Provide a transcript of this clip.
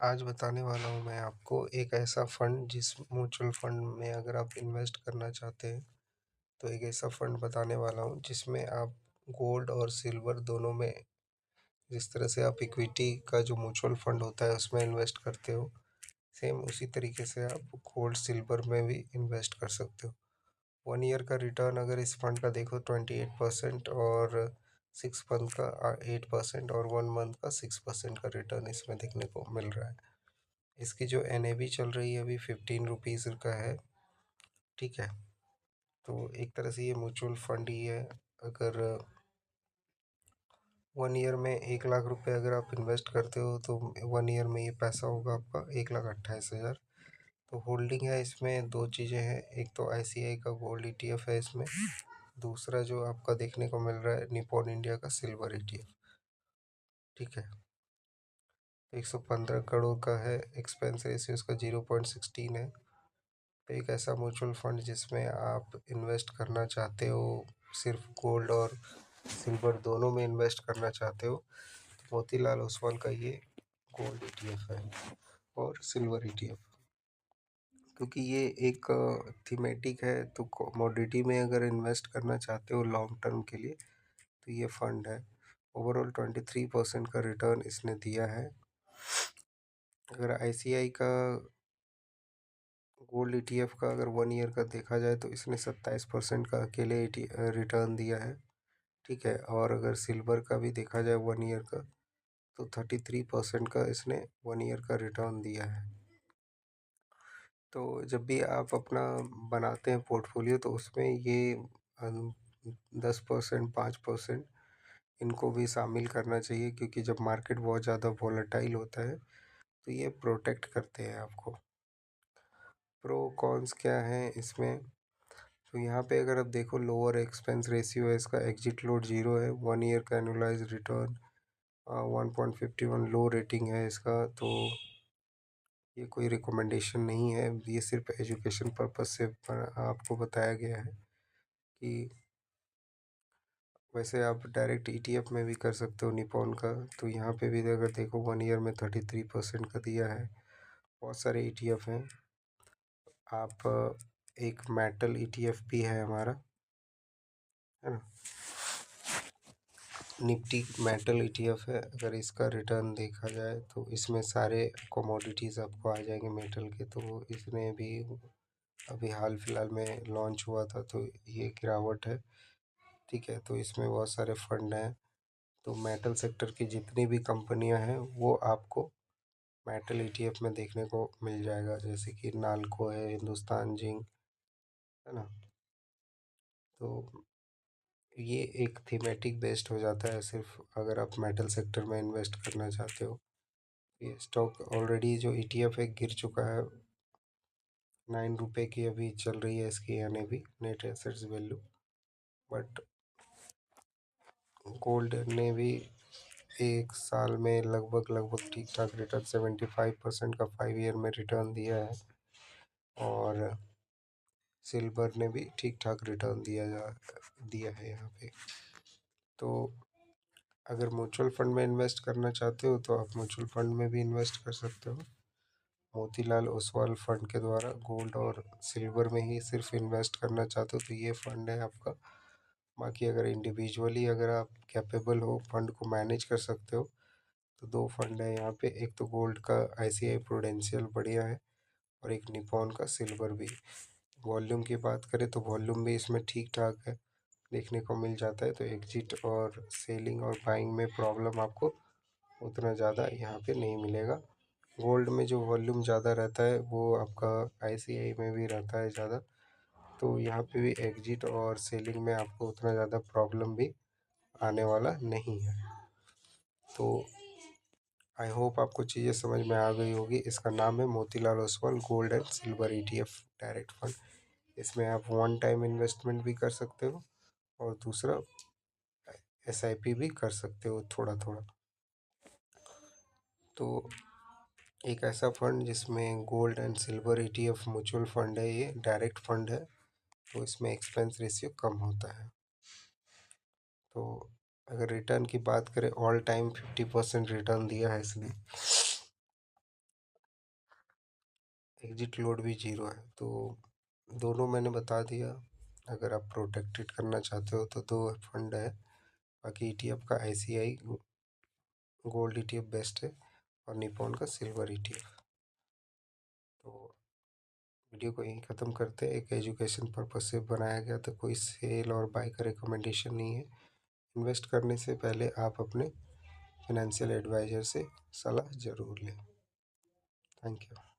आज बताने वाला हूँ मैं आपको एक ऐसा फंड जिस म्यूचुअल फंड में अगर आप इन्वेस्ट करना चाहते हैं, तो एक ऐसा फंड बताने वाला हूँ जिसमें आप गोल्ड और सिल्वर दोनों में जिस तरह से आप इक्विटी का जो म्यूचुअल फंड होता है उसमें इन्वेस्ट करते हो, सेम उसी तरीके से आप गोल्ड सिल्वर में भी इन्वेस्ट कर सकते हो। 1 ईयर का रिटर्न अगर इस फंड का देखो 28% और 6 मंथ का 8% और 1 मंथ का 6% का रिटर्न इसमें देखने को मिल रहा है। इसकी जो एनएवी चल रही है अभी 15 रुपीज़ का है। ठीक है, तो एक तरह से ये म्यूचुअल फंड ही है। अगर 1 ईयर में 1 लाख रुपए अगर आप इन्वेस्ट करते हो तो 1 ईयर में ये पैसा होगा आपका 1,28,000। तो होल्डिंग है इसमें दो चीज़ें हैं, एक तो आईसीआई का गोल्ड ईटीएफ है इसमें, दूसरा जो आपका देखने को मिल रहा है निपॉन इंडिया का सिल्वर ईटीएफ। ठीक है, 115 करोड़ का है, एक्सपेंस रेशियो इसका 0.16 है। तो एक ऐसा म्यूचुअल फंड जिसमें आप इन्वेस्ट करना चाहते हो, सिर्फ गोल्ड और सिल्वर दोनों में इन्वेस्ट करना चाहते हो, तो मोतीलाल ओसवाल का ये गोल्ड ईटीएफ है और सिल्वर ईटीएफ। क्योंकि ये एक थीमेटिक है, तो कमोडिटी में अगर इन्वेस्ट करना चाहते हो लॉन्ग टर्म के लिए तो ये फंड है। ओवरऑल 23% का रिटर्न इसने दिया है। अगर आईसीआई का गोल्ड ईटीएफ का अगर 1 ईयर का देखा जाए तो इसने 27% का अकेले रिटर्न दिया है। ठीक है, और अगर सिल्वर का भी देखा जाए 1 ईयर का तो 33% का इसने 1 ईयर का रिटर्न दिया है। तो जब भी आप अपना बनाते हैं पोर्टफोलियो तो उसमें ये 10% 5% इनको भी शामिल करना चाहिए, क्योंकि जब मार्केट बहुत ज़्यादा वॉलेटाइल होता है तो ये प्रोटेक्ट करते हैं आपको। प्रो कॉन्स क्या हैं इसमें, तो यहाँ पे अगर आप देखो लोअर एक्सपेंस रेशियो है इसका, एग्जिट लोड 0 है, 1 ईयर का एनुअलाइज रिटर्न 1.51 लो रेटिंग है इसका। तो ये कोई रिकमेंडेशन नहीं है, ये सिर्फ एजुकेशन पर्पस से आपको बताया गया है कि वैसे आप डायरेक्ट ईटीएफ में भी कर सकते हो निपॉन का। तो यहाँ पे भी अगर देखो 1 ईयर में 33% का दिया है। बहुत सारे ईटीएफ हैं। आप एक मेटल ईटीएफ भी है हमारा, है ना, निफ्टी मेटल ईटीएफ है। अगर इसका रिटर्न देखा जाए तो इसमें सारे कमोडिटीज़ आपको आ जाएंगे मेटल के। तो इसने भी अभी हाल फिलहाल में लॉन्च हुआ था, तो ये गिरावट है। ठीक है, तो इसमें बहुत सारे फंड हैं। तो मेटल सेक्टर की जितनी भी कंपनियां हैं वो आपको मेटल ईटीएफ में देखने को मिल जाएगा, जैसे कि नाल्को है, हिंदुस्तान जिंक, है ना। तो ये एक थीमेटिक बेस्ड हो जाता है सिर्फ अगर आप मेटल सेक्टर में इन्वेस्ट करना चाहते हो। ये स्टॉक ऑलरेडी जो ईटीएफ है गिर चुका है, 9 रुपए की अभी चल रही है इसकी NAV, net assets value. But gold ने भी एक साल में लगभग ठीक ठाक रिटर्न 75% का 5 ईयर में रिटर्न दिया है, और सिल्वर ने भी ठीक ठाक रिटर्न दिया है यहाँ पे। तो अगर म्यूचुअल फंड में इन्वेस्ट करना चाहते हो तो आप म्यूचुअल फंड में भी इन्वेस्ट कर सकते हो। मोतीलाल ओसवाल फंड के द्वारा गोल्ड और सिल्वर में ही सिर्फ इन्वेस्ट करना चाहते हो तो ये फंड है आपका। बाकी अगर इंडिविजुअली अगर आप कैपेबल हो, फंड को मैनेज कर सकते हो, तो दो फंड है यहाँ पे। एक तो गोल्ड का आईसीआई प्रूडेंशियल बढ़िया है, और एक निपॉन का सिल्वर भी। वॉल्यूम की बात करें तो वॉल्यूम भी इसमें ठीक ठाक है, देखने को मिल जाता है। तो एग्जिट और सेलिंग और बाइंग में प्रॉब्लम आपको उतना ज़्यादा यहाँ पे नहीं मिलेगा। गोल्ड में जो वॉल्यूम ज़्यादा रहता है वो आपका आईसीआई में भी रहता है ज़्यादा, तो यहाँ पे भी एग्जिट और सेलिंग में आपको उतना ज़्यादा प्रॉब्लम भी आने वाला नहीं है। तो आई होप आपको चीज़ें समझ में आ गई होगी। इसका नाम है Motilal Oswal gold and silver ETF direct fund. इसमें आप वन टाइम इन्वेस्टमेंट भी कर सकते हो, और दूसरा एसआईपी भी कर सकते हो थोड़ा थोड़ा। तो एक ऐसा फंड जिसमें gold and silver ETF mutual fund है, ये डायरेक्ट फंड है, तो इसमें एक्सपेंस रेशियो कम होता है। तो अगर रिटर्न की बात करें, ऑल टाइम 50% रिटर्न दिया है इसने। एग्जिट लोड भी 0 है। तो दोनों मैंने बता दिया। अगर आप प्रोटेक्टेड करना चाहते हो तो दो फंड है। बाकी ETF का ICI गोल्ड ETF बेस्ट है और निपॉन का सिल्वर ETF। तो वीडियो को यहीं ख़त्म करते हैं। एक एजुकेशन पर्पज से बनाया गया, तो कोई सेल और बाय का रिकमेंडेशन नहीं है। इन्वेस्ट करने से पहले आप अपने फाइनेंशियल एडवाइज़र से सलाह ज़रूर लें। Thank you.